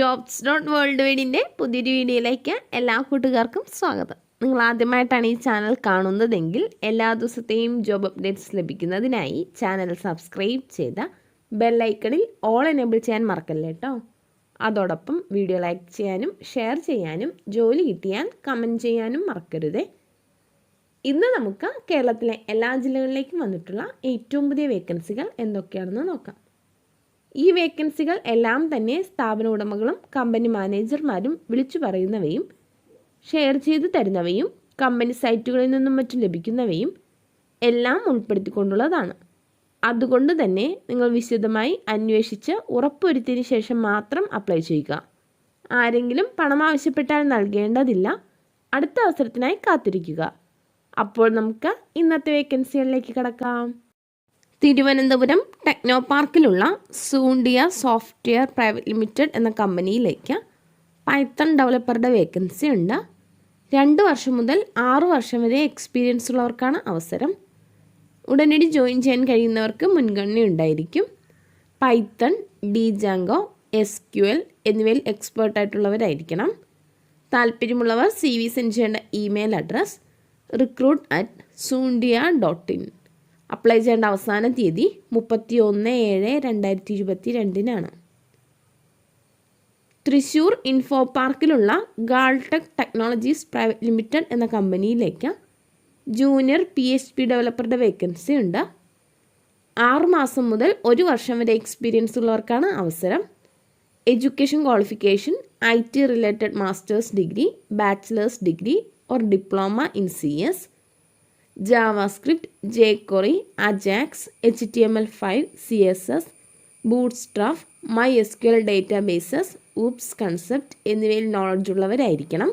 JOBS.WORLDWIDE പുതിയൊരു വീഡിയോയിലേക്ക് എല്ലാ കൂട്ടുകാർക്കും സ്വാഗതം. നിങ്ങൾ ആദ്യമായിട്ടാണ് ഈ ചാനൽ കാണുന്നതെങ്കിൽ എല്ലാ ദിവസത്തെയും ജോബ് അപ്ഡേറ്റ്സ് ലഭിക്കുന്നതിനായി ചാനൽ സബ്സ്ക്രൈബ് ചെയ്ത ബെൽ ഐക്കണിൽ ഓൾ എനേബിൾ ചെയ്യാൻ മറക്കല്ലേ കേട്ടോ. അതോടൊപ്പം വീഡിയോ ലൈക്ക് ചെയ്യാനും ഷെയർ ചെയ്യാനും ജോലി കിട്ടിയാൽ കമൻറ്റ് ചെയ്യാനും മറക്കരുതേ. ഇന്ന് നമുക്ക് കേരളത്തിലെ എല്ലാ ജില്ലകളിലേക്കും വന്നിട്ടുള്ള ഏറ്റവും പുതിയ വേക്കൻസികൾ എന്തൊക്കെയാണെന്ന് നോക്കാം. ഈ വേക്കൻസികൾ എല്ലാം തന്നെ സ്ഥാപന ഉടമകളും കമ്പനി മാനേജർമാരും വിളിച്ചു പറയുന്നവയും ഷെയർ ചെയ്ത് തരുന്നവയും കമ്പനി സൈറ്റുകളിൽ നിന്നും മറ്റും ലഭിക്കുന്നവയും എല്ലാം ഉൾപ്പെടുത്തിക്കൊണ്ടുള്ളതാണ്. അതുകൊണ്ട് തന്നെ നിങ്ങൾ വിശദമായി അന്വേഷിച്ച് ഉറപ്പുവരുത്തിയതിനു ശേഷം മാത്രം അപ്ലൈ ചെയ്യുക. ആരെങ്കിലും പണം ആവശ്യപ്പെട്ടാൽ നൽകേണ്ടതില്ല. അടുത്ത അവസരത്തിനായി കാത്തിരിക്കുക. അപ്പോൾ നമുക്ക് ഇന്നത്തെ വേക്കൻസികളിലേക്ക് കടക്കാം. തിരുവനന്തപുരം ടെക്നോ പാർക്കിലുള്ള സൂണ്ടിയ സോഫ്റ്റ്വെയർ പ്രൈവറ്റ് ലിമിറ്റഡ് എന്ന കമ്പനിയിലേക്ക് പൈത്തൺ ഡെവലപ്പറുടെ വേക്കൻസി ഉണ്ട്. 2 വർഷം മുതൽ 6 വർഷം വരെ എക്സ്പീരിയൻസ് ഉള്ളവർക്കാണ് അവസരം. ഉടനടി ജോയിൻ ചെയ്യാൻ കഴിയുന്നവർക്ക് മുൻഗണന ഉണ്ടായിരിക്കും. പൈത്തൺ, ഡിജാങ്കോ, SQL എന്നിവയിൽ എക്സ്പേർട്ടായിട്ടുള്ളവരായിരിക്കണം. താല്പര്യമുള്ളവർ CV സെൻഡ് ചെയ്യേണ്ട ഇമെയിൽ അഡ്രസ് recruit@soondia.in. അപ്ലൈ ചെയ്യേണ്ട അവസാന തീയതി 31/7/2022 തൃശ്ശൂർ ഇൻഫോ പാർക്കിലുള്ള ഗാൾടെക് ടെക്നോളജീസ് പ്രൈവറ്റ് ലിമിറ്റഡ് എന്ന കമ്പനിയിലേക്ക് ജൂനിയർ PHP ഡെവലപ്പറുടെ വേക്കൻസി ഉണ്ട്. 6 മാസം മുതൽ 1 വർഷം വരെ എക്സ്പീരിയൻസ് ഉള്ളവർക്കാണ് അവസരം. Education qualification IT related masters degree, bachelors degree or diploma in CS, JavaScript, jQuery, Ajax, HTML5, CSS, Bootstrap, MySQL databases, OOPS concept എന്നിവയിൽ നോളജ് ഉള്ളവരായിരിക്കണം.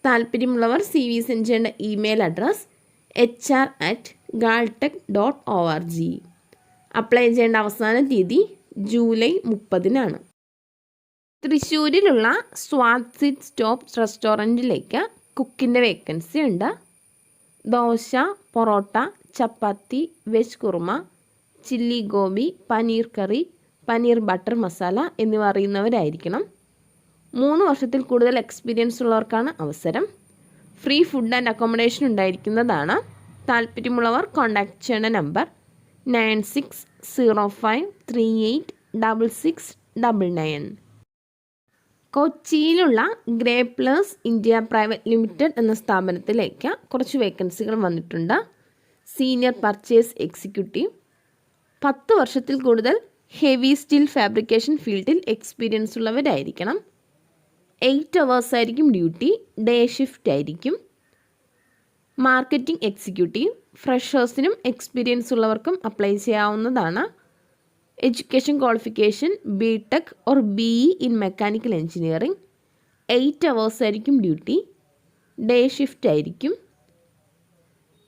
താല്പര്യമുള്ളവർ CV സെൻഡ് ചെയ്യേണ്ട ഇമെയിൽ അഡ്രസ് hr@galtech.org. അപ്ലൈ ചെയ്യേണ്ട അവസാന തീയതി ജൂലൈ 30 തൃശ്ശൂരിലുള്ള സ്വാദ് stop റെസ്റ്റോറൻറ്റിലേക്ക് കുക്കിൻ്റെ vacancy ഉണ്ട്. ദോശ, പൊറോട്ട, ചപ്പാത്തി, veg kurma, chilli gobi, paneer കറി, paneer butter masala എന്നിവ അറിയുന്നവരായിരിക്കണം. 3 വർഷത്തിൽ കൂടുതൽ എക്സ്പീരിയൻസ് ഉള്ളവർക്കാണ് അവസരം. ഫ്രീ ഫുഡ് ആൻഡ് അക്കോമഡേഷൻ ഉണ്ടായിരിക്കുന്നതാണ്. താല്പര്യമുള്ളവർ കോൺടാക്ട് ചെയ്യേണ്ട നമ്പർ 9605386699. കൊച്ചിയിലുള്ള ഗ്രേപ്ലേഴ്സ് ഇന്ത്യ പ്രൈവറ്റ് ലിമിറ്റഡ് എന്ന സ്ഥാപനത്തിലേക്ക് കുറച്ച് വേക്കൻസികൾ വന്നിട്ടുണ്ട്. Senior purchase executive. 10 വർഷത്തിൽ കൂടുതൽ ഹെവി സ്റ്റീൽ ഫാബ്രിക്കേഷൻ ഫീൽഡിൽ എക്സ്പീരിയൻസ് ഉള്ളവരായിരിക്കണം. 8 hours ആയിരിക്കും ഡ്യൂട്ടി. ഡേ ഷിഫ്റ്റ് ആയിരിക്കും. Marketing executive. ഫ്രഷേഴ്സിനും എക്സ്പീരിയൻസ് ഉള്ളവർക്കും അപ്ലൈ ചെയ്യാവുന്നതാണ്. Education qualification BTech or BE in mechanical engineering. 8 hours ആയിരിക്കും ഡ്യൂട്ടി. ഡേ ഷിഫ്റ്റ് ആയിരിക്കും.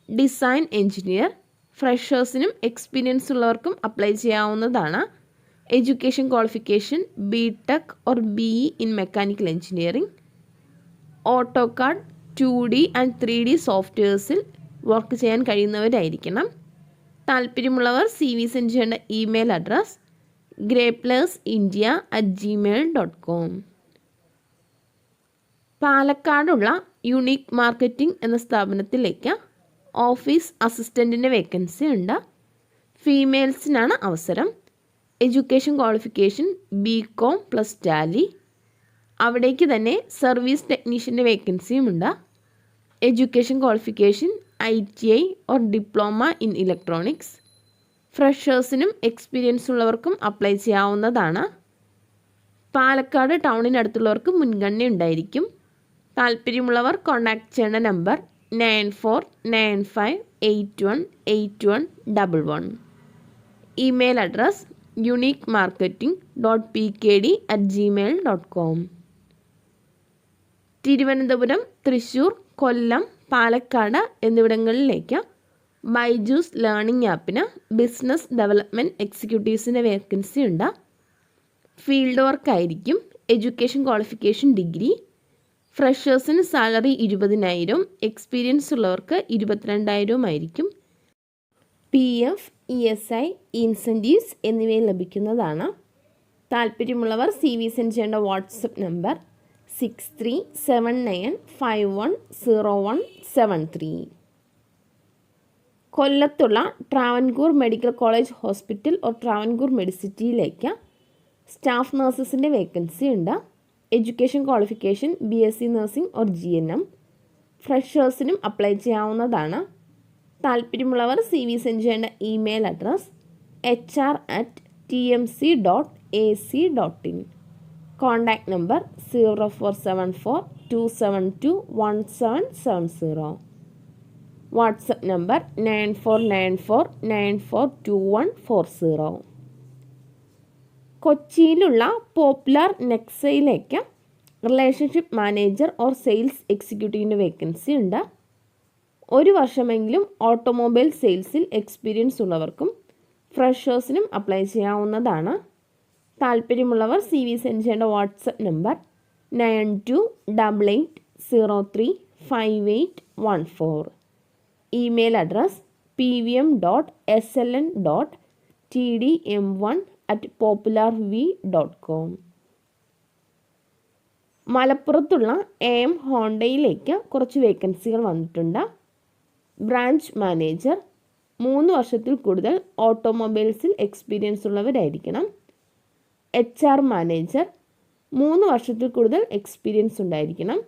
Design engineer. ഫ്രഷേഴ്സിനും എക്സ്പീരിയൻസ് ഉള്ളവർക്കും അപ്ലൈ ചെയ്യാവുന്നതാണ്. Education qualification BTech or BE in mechanical engineering. AutoCAD 2D and 3D സോഫ്റ്റ്വെയർസിൽ work ചെയ്യാൻ കഴിയുന്നവരായിരിക്കണം. താല്പര്യമുള്ളവർ CV സെൻഡ് ചെയ്യേണ്ട email address graplersindia@gmail.com. പാലക്കാടുള്ള unique marketing എന്ന സ്ഥാപനത്തിലേക്ക് ഓഫീസ് അസിസ്റ്റൻറ്റിൻ്റെ വേക്കൻസി ഉണ്ട്. ഫീമെയിൽസിനാണ് അവസരം. Education qualification BCom + Tally. അവിടേക്ക് തന്നെ സർവീസ് ടെക്നീഷ്യൻ്റെ വേക്കൻസിയുമുണ്ട്. Education qualification ITI or diploma in electronics. ഫ്രഷേഴ്സിനും എക്സ്പീരിയൻസ് ഉള്ളവർക്കും അപ്ലൈ ചെയ്യാവുന്നതാണ്. പാലക്കാട് ടൗണിനടുത്തുള്ളവർക്ക് മുൻഗണന ഉണ്ടായിരിക്കും. താല്പര്യമുള്ളവർ കോൺടാക്ട് ചെയ്യേണ്ട number 9495818111. Email address uniquemarketing.pkd@gmail.com. Thiruvananthapuram, Thrissur, Kollam, Palakkad എന്നിവിടങ്ങളിലേക്ക് ബൈജൂസ് ലേണിംഗ് ആപ്പിന് ബിസിനസ് ഡെവലപ്മെൻറ്റ് എക്സിക്യൂട്ടീവ്സിൻ്റെ വേക്കൻസി ഉണ്ട്. ഫീൽഡ് വർക്ക് ആയിരിക്കും. Education qualification degree. ഫ്രഷേഴ്സിന് സാലറി 20,000, എക്സ്പീരിയൻസ് ഉള്ളവർക്ക് 22,000 ആയിരിക്കും. PF, ESI, ഇൻസെൻറ്റീവ്സ് എന്നിവയിൽ ലഭിക്കുന്നതാണ്. താല്പര്യമുള്ളവർ CV സെൻഡ് ചെയ്യേണ്ട വാട്സപ്പ് നമ്പർ 6379510173. കൊല്ലത്തുള്ള Travancore medical college hospital or Travancore മെഡിസിറ്റിയിലേക്ക് സ്റ്റാഫ് നഴ്സസിൻ്റെ വേക്കൻസി ഉണ്ട്. Education qualification BSc nursing or GNM. ഫ്രഷേഴ്സിനും അപ്ലൈ ചെയ്യാവുന്നതാണ്. താല്പര്യമുള്ളവർ CV സെൻഡ് ചെയ്യേണ്ട email address hr@tmc.ac.in. Contact number 0474272170. WhatsApp number 9494942140. കൊച്ചിയിലുള്ള പോപ്പുലർ നെക്സയിലേക്ക് റിലേഷൻഷിപ്പ് മാനേജർ ഓർ സെയിൽസ് എക്സിക്യൂട്ടീവിൻ്റെ വേക്കൻസി ഉണ്ട്. 1 വർഷമെങ്കിലും ഓട്ടോമൊബൈൽ സെയിൽസിൽ എക്സ്പീരിയൻസ് ഉള്ളവർക്കും ഫ്രഷേഴ്സിനും അപ്ലൈ ചെയ്യാവുന്നതാണ്. താല്പര്യമുള്ളവർ CV സെൻഡ് ചെയ്യേണ്ട WhatsApp number 9288035814. Email address pvm.sln.tdm1@popularv.com. മലപ്പുറത്തുള്ള AM ഹോണ്ടയിലേക്ക് കുറച്ച് വേക്കൻസികൾ വന്നിട്ടുണ്ട്. ബ്രാഞ്ച് മാനേജർ 3 വർഷത്തിൽ കൂടുതൽ ഓട്ടോമൊബൈൽസിൽ എക്സ്പീരിയൻസ് ഉള്ളവരായിരിക്കണം. HR മാനേജർ 3 വർഷത്തിൽ കൂടുതൽ എക്സ്പീരിയൻസ് ഉണ്ടായിരിക്കണം.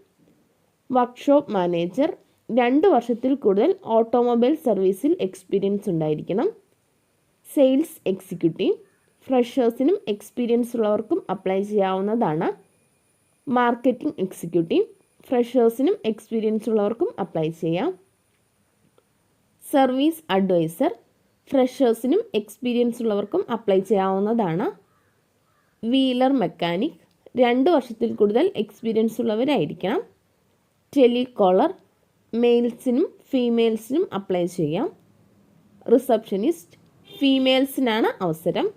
വർക്ക്ഷോപ്പ് മാനേജർ 2 വർഷത്തിൽ കൂടുതൽ ഓട്ടോമൊബൈൽ സർവീസിൽ എക്സ്പീരിയൻസ് ഉണ്ടായിരിക്കണം. സെയിൽസ് എക്സിക്യൂട്ടീവ് ഫ്രഷേഴ്സിനും എക്സ്പീരിയൻസ് ഉള്ളവർക്കും അപ്ലൈ ചെയ്യാവുന്നതാണ്. മാർക്കറ്റിംഗ് എക്സിക്യൂട്ടീവ് ഫ്രഷേഴ്സിനും എക്സ്പീരിയൻസ് ഉള്ളവർക്കും അപ്ലൈ ചെയ്യാം. സർവീസ് അഡ്വൈസർ ഫ്രഷേഴ്സിനും എക്സ്പീരിയൻസ് ഉള്ളവർക്കും അപ്ലൈ ചെയ്യാവുന്നതാണ്. വീലർ മെക്കാനിക് 2 വർഷത്തിൽ കൂടുതൽ എക്സ്പീരിയൻസ് ഉള്ളവരായിരിക്കണം. ടെലികോളർ മെയിൽസിനും ഫീമെയിൽസിനും അപ്ലൈ ചെയ്യാം. റിസപ്ഷനിസ്റ്റ് ഫീമെയിൽസിനാണ് അവസരം.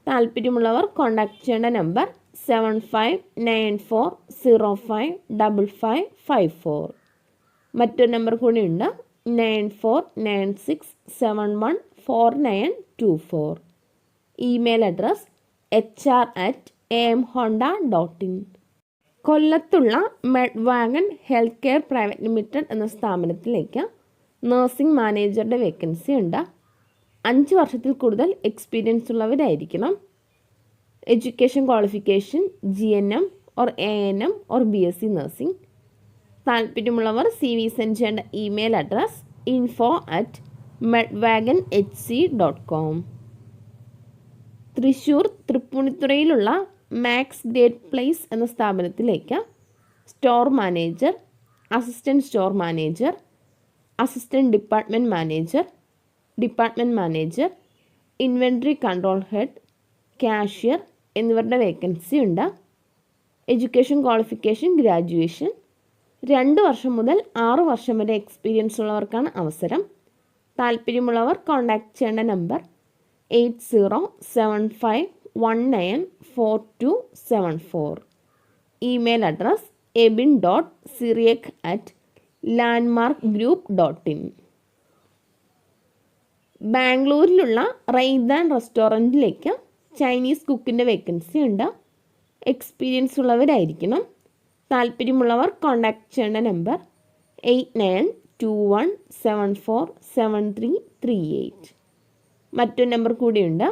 താല്പര്യമുള്ളവർ കോൺടാക്ട് ചെയ്യേണ്ട നമ്പർ 7594055554. മറ്റൊരു നമ്പർ കൂടിയുണ്ട് 9496714924. Email address hr@amhonda.in. കൊല്ലത്തുള്ള Medwagon health care private limited എന്ന സ്ഥാപനത്തിലേക്ക് നഴ്സിംഗ് മാനേജറുടെ വേക്കൻസി ഉണ്ട്. 5 വർഷത്തിൽ കൂടുതൽ എക്സ്പീരിയൻസ് ഉള്ളവരായിരിക്കണം. Education qualification GNM or ANM or BSc nursing. താല്പര്യമുള്ളവർ CV സെൻഡ് ചെയ്യേണ്ട ഇമെയിൽ അഡ്രസ് info@medwagonhc.com. തൃശ്ശൂർ തൃപ്പൂണിത്തുറയിലുള്ള മാക്സ് ഗ്രേറ്റ് പ്ലേസ് എന്ന സ്ഥാപനത്തിലേക്ക് store manager, assistant store manager, assistant department manager, inventory control head, cashier എന്നിവരുടെ വേക്കൻസി ഉണ്ട്. Education qualification graduation. 2 വർഷം മുതൽ 6 വർഷം വരെ എക്സ്പീരിയൻസ് ഉള്ളവർക്കാണ് അവസരം. താല്പര്യമുള്ളവർ കോൺടാക്ട് ചെയ്യേണ്ട നമ്പർ 8075194274. Email address ebin.syriac@landmarkgroup.in. ബാംഗ്ലൂരിലുള്ള റൈദാൻ റെസ്റ്റോറൻറ്റിലേക്ക് ചൈനീസ് കുക്കിൻ്റെ വേക്കൻസി ഉണ്ട്. എക്സ്പീരിയൻസ് ഉള്ളവരായിരിക്കണം. താല്പര്യമുള്ളവർ കോൺടാക്ട് ചെയ്യേണ്ട നമ്പർ 8921747338. മറ്റൊരു നമ്പർ കൂടിയുണ്ട്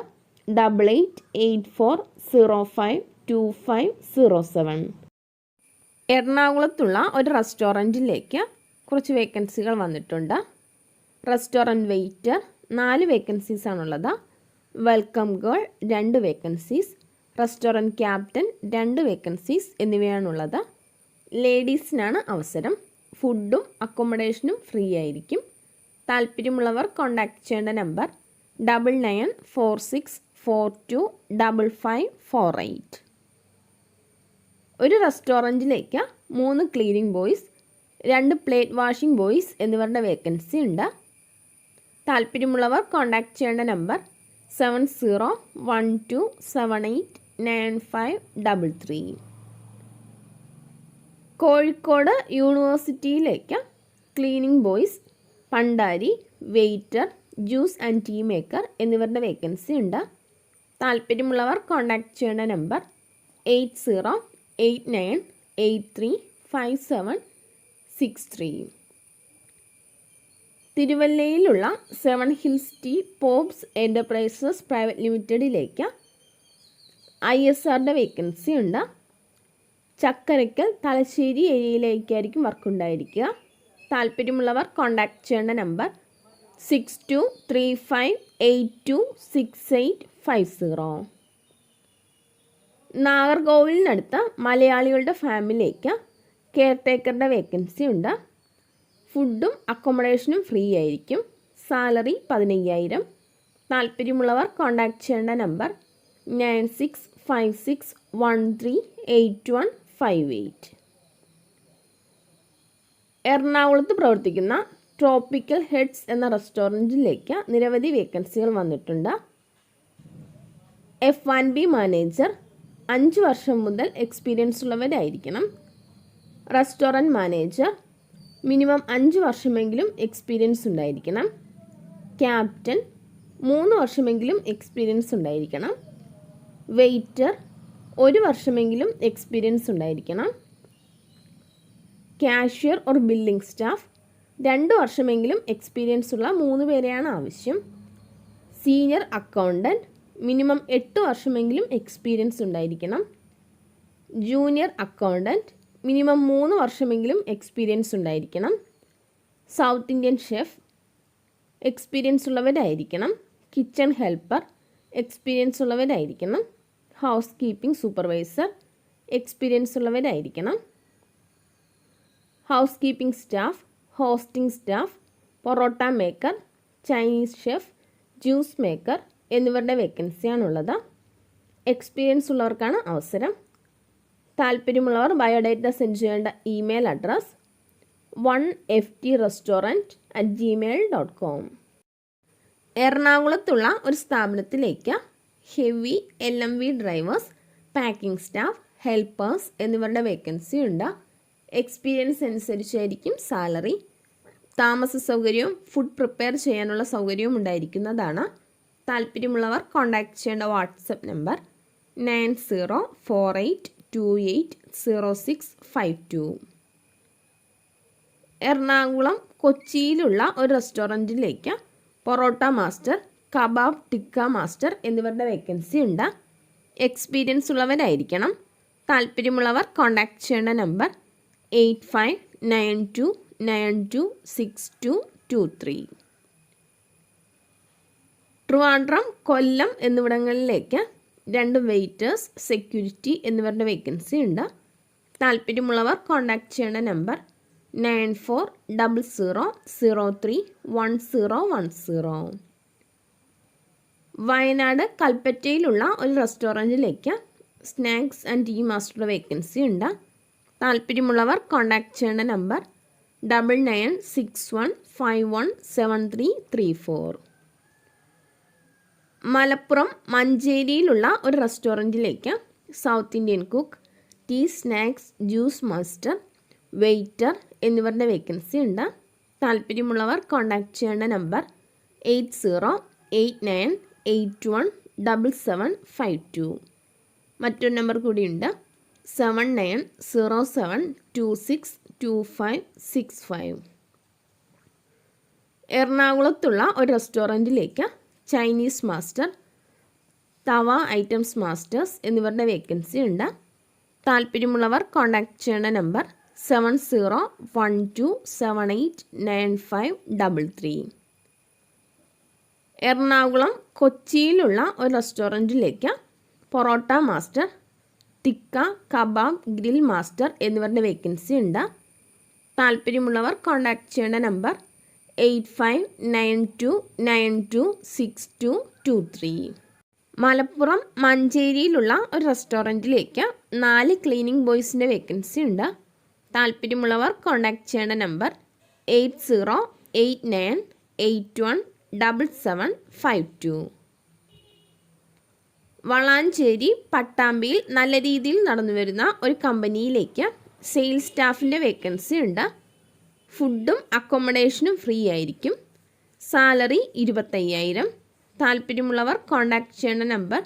8884052507. എറണാകുളത്തുള്ള ഒരു റെസ്റ്റോറൻറ്റിലേക്ക് കുറച്ച് വേക്കൻസികൾ വന്നിട്ടുണ്ട്. റെസ്റ്റോറൻറ്റ് വെയ്റ്റർ 4 വേക്കൻസീസാണുള്ളത്. വെൽക്കം ഗേൾ 2 വേക്കൻസീസ്, റെസ്റ്റോറൻറ്റ് ക്യാപ്റ്റൻ 2 വേക്കൻസീസ് എന്നിവയാണുള്ളത്. ലേഡീസിനാണ് അവസരം. ഫുഡും അക്കോമഡേഷനും ഫ്രീ ആയിരിക്കും. താല്പര്യമുള്ളവർ കോൺടാക്ട് ചെയ്യേണ്ട നമ്പർ 9946425548. ഒരു റെസ്റ്റോറൻറ്റിലേക്ക് 3 cleaning boys, 2 plate washing boys എന്നിവരുടെ വേക്കൻസി ഉണ്ട്. താല്പര്യമുള്ളവർ കോൺടാക്ട് ചെയ്യേണ്ട നമ്പർ 7012789533. കോഴിക്കോട് യൂണിവേഴ്സിറ്റിയിലേക്ക് ക്ലീനിങ് ബോയ്സ്, പണ്ടാരി, waiter, juice and tea maker എന്നിവരുടെ വേക്കൻസി ഉണ്ട്. താല്പര്യമുള്ളവർ കോൺടാക്റ്റ് ചെയ്യേണ്ട നമ്പർ 8089835763. തിരുവല്ലയിലുള്ള 7 ഹിൽസ് ടി പോബ്സ് എൻ്റർപ്രൈസസ് പ്രൈവറ്റ് ലിമിറ്റഡിലേക്ക് ISRയുടെ വേക്കൻസി ഉണ്ട്. ചക്കരയ്ക്കൽ തലശ്ശേരി ഏരിയയിലേക്കായിരിക്കും വർക്ക് ഉണ്ടായിരിക്കുക. താല്പര്യമുള്ളവർ കോൺടാക്റ്റ് ചെയ്യേണ്ട നമ്പർ 6235826850. നാഗർകോവിലിനടുത്ത് മലയാളികളുടെ ഫാമിലിക്ക് കെയർടേക്കറുടെ വേക്കൻസി ഉണ്ട്. ഫുഡും അക്കോമഡേഷനും ഫ്രീ ആയിരിക്കും. സാലറി 15,000. താല്പര്യമുള്ളവർ കോൺടാക്റ്റ് ചെയ്യേണ്ട നമ്പർ 9656138158. എറണാകുളത്ത് പ്രവർത്തിക്കുന്ന ട്രോപ്പിക്കൽ ഹെഡ്സ് എന്ന റെസ്റ്റോറൻറ്റിലേക്ക് നിരവധി വേക്കൻസികൾ വന്നിട്ടുണ്ട്. F&B മാനേജർ 5 വർഷം മുതൽ എക്സ്പീരിയൻസ് ഉള്ളവരായിരിക്കണം. റെസ്റ്റോറൻറ്റ് മാനേജർ മിനിമം 5 വർഷമെങ്കിലും എക്സ്പീരിയൻസ് ഉണ്ടായിരിക്കണം. ക്യാപ്റ്റൻ 3 വർഷമെങ്കിലും എക്സ്പീരിയൻസ് ഉണ്ടായിരിക്കണം. വെയ്റ്റർ 1 വർഷമെങ്കിലും എക്സ്പീരിയൻസ് ഉണ്ടായിരിക്കണം. കാഷ്യർ ഓർ ബില്ലിംഗ് സ്റ്റാഫ് 2 വർഷമെങ്കിലും എക്സ്പീരിയൻസ് ഉള്ള 3 പേരെയാണ് ആവശ്യം. സീനിയർ അക്കൗണ്ടൻറ്റ് മിനിമം 8 വർഷമെങ്കിലും എക്സ്പീരിയൻസ് ഉണ്ടായിരിക്കണം. ജൂനിയർ അക്കൗണ്ടൻറ്റ് മിനിമം 3 വർഷമെങ്കിലും എക്സ്പീരിയൻസ് ഉണ്ടായിരിക്കണം. സൗത്ത് ഇന്ത്യൻ ഷെഫ് എക്സ്പീരിയൻസ് ഉള്ളവരായിരിക്കണം. കിച്ചൺ ഹെൽപ്പർ എക്സ്പീരിയൻസ് ഉള്ളവരായിരിക്കണം. ഹൗസ് കീപ്പിംഗ് സൂപ്പർവൈസർ എക്സ്പീരിയൻസ് ഉള്ളവരായിരിക്കണം. Housekeeping staff, hosting staff, parotta maker, Chinese chef, juice maker എന്നിവരുടെ വേക്കൻസിയാണുള്ളത്. എക്സ്പീരിയൻസ് ഉള്ളവർക്കാണ് അവസരം. താല്പര്യമുള്ളവർ ബയോഡേറ്റ സെൻഡ് ചെയ്യേണ്ട ഇമെയിൽ അഡ്രസ് 1ftrestaurant@gmail.com. എറണാകുളത്തുള്ള ഒരു സ്ഥാപനത്തിലേക്ക് heavy LMV drivers, packing staff, helpers എന്നിവരുടെ വേക്കൻസി ഉണ്ട്. എക്സ്പീരിയൻസ് അനുസരിച്ചായിരിക്കും സാലറി. താമസ സൗകര്യവും ഫുഡ് പ്രിപ്പയർ ചെയ്യാനുള്ള സൗകര്യവും ഉണ്ടായിരിക്കുന്നതാണ്. താല്പര്യമുള്ളവർ കോൺടാക്റ്റ് ചെയ്യേണ്ട വാട്സപ്പ് നമ്പർ 9048280652. എറണാകുളം കൊച്ചിയിലുള്ള ഒരു റെസ്റ്റോറൻറ്റിലേക്ക് parotta master, kebab tikka master എന്നിവരുടെ വേക്കൻസി ഉണ്ട്. എക്സ്പീരിയൻസ് ഉള്ളവരായിരിക്കണം. താല്പര്യമുള്ളവർ കോൺടാക്റ്റ് ചെയ്യേണ്ട നമ്പർ 8592926223. ട്രിവാൻഡ്രം, കൊല്ലം എന്നിവിടങ്ങളിലേക്ക് 2 വെയ്റ്റേഴ്സ്, സെക്യൂരിറ്റി എന്നിവരുടെ വേക്കൻസി ഉണ്ട്. താല്പര്യമുള്ളവർ കോൺടാക്റ്റ് ചെയ്യേണ്ട നമ്പർ 9400031010. വയനാട് കൽപ്പറ്റയിലുള്ള ഒരു റെസ്റ്റോറൻറ്റിലേക്ക് സ്നാക്സ് ആൻഡ് ടീ മാസ്റ്ററുടെ വേക്കൻസി ഉണ്ട്. താല്പര്യമുള്ളവർ കോൺടാക്റ്റ് ചെയ്യേണ്ട നമ്പർ 9961517334. മലപ്പുറം മഞ്ചേരിയിലുള്ള ഒരു റെസ്റ്റോറൻറ്റിലേക്ക് South Indian cook, tea, snacks, juice master, waiter എന്നിവരുടെ വേക്കൻസി ഉണ്ട്. താല്പര്യമുള്ളവർ കോൺടാക്റ്റ് ചെയ്യേണ്ട നമ്പർ 8089817752. മറ്റൊരു നമ്പർ കൂടിയുണ്ട് 7907262565. എറണാകുളത്തുള്ള ഒരു റെസ്റ്റോറൻറ്റിലേക്ക് Chinese master, tawa items masters എന്നിവരുടെ വേക്കൻസി ഉണ്ട്. താല്പര്യമുള്ളവർ കോൺടാക്റ്റ് ചെയ്യേണ്ട നമ്പർ 7012789533. എറണാകുളം കൊച്ചിയിലുള്ള ഒരു റെസ്റ്റോറൻറ്റിലേക്ക് parotta master, tikka, kebab, grill master എന്നിവരുടെ വേക്കൻസി ഉണ്ട്. താല്പര്യമുള്ളവർ കോൺടാക്റ്റ് ചെയ്യേണ്ട നമ്പർ 8592926223. മലപ്പുറം മഞ്ചേരിയിലുള്ള ഒരു റെസ്റ്റോറൻറ്റിലേക്ക് 4 ക്ലീനിങ് ബോയ്സിൻ്റെ വേക്കൻസി ഉണ്ട്. താല്പര്യമുള്ളവർ കോൺടാക്റ്റ് ചെയ്യേണ്ട നമ്പർ 8089817752. വളാഞ്ചേരി പട്ടാമ്പിയിൽ നല്ല രീതിയിൽ നടന്നു വരുന്ന ഒരു കമ്പനിയിലേക്ക് സെയിൽസ് സ്റ്റാഫിൻ്റെ വേക്കൻസി ഉണ്ട്. ഫുഡും അക്കോമഡേഷനും ഫ്രീ ആയിരിക്കും. സാലറി 25,000. താല്പര്യമുള്ളവർ കോൺടാക്റ്റ് ചെയ്യേണ്ട നമ്പർ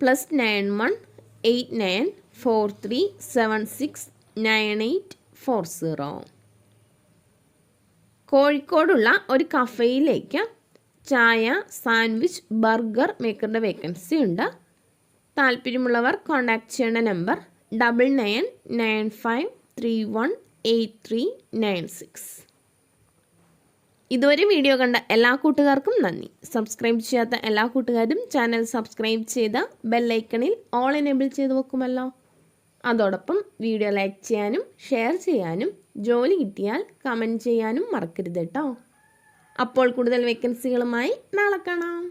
+918943769840. കോഴിക്കോടുള്ള ഒരു കഫേയിലേക്ക് ചായ, സാൻഡ്വിച്ച്, ബർഗർ മേക്കറുടെ വേക്കൻസി ഉണ്ട്. താല്പര്യമുള്ളവർ കോൺടാക്ട് ചെയ്യേണ്ട നമ്പർ 9995318396. ഇതുവരെ വീഡിയോ കണ്ട എല്ലാ കൂട്ടുകാർക്കും നന്ദി. സബ്സ്ക്രൈബ് ചെയ്യാത്ത എല്ലാ കൂട്ടുകാരും ചാനൽ സബ്സ്ക്രൈബ് ചെയ്ത് ബെല്ലൈക്കണിൽ ഓൾ എനേബിൾ ചെയ്ത് വെക്കുമല്ലോ. അതോടൊപ്പം വീഡിയോ ലൈക്ക് ചെയ്യാനും ഷെയർ ചെയ്യാനും ജോലി കിട്ടിയാൽ കമൻറ്റ് ചെയ്യാനും മറക്കരുത് കേട്ടോ. അപ്പോൾ കൂടുതൽ വേക്കൻസികളുമായി നാളെ കാണാം.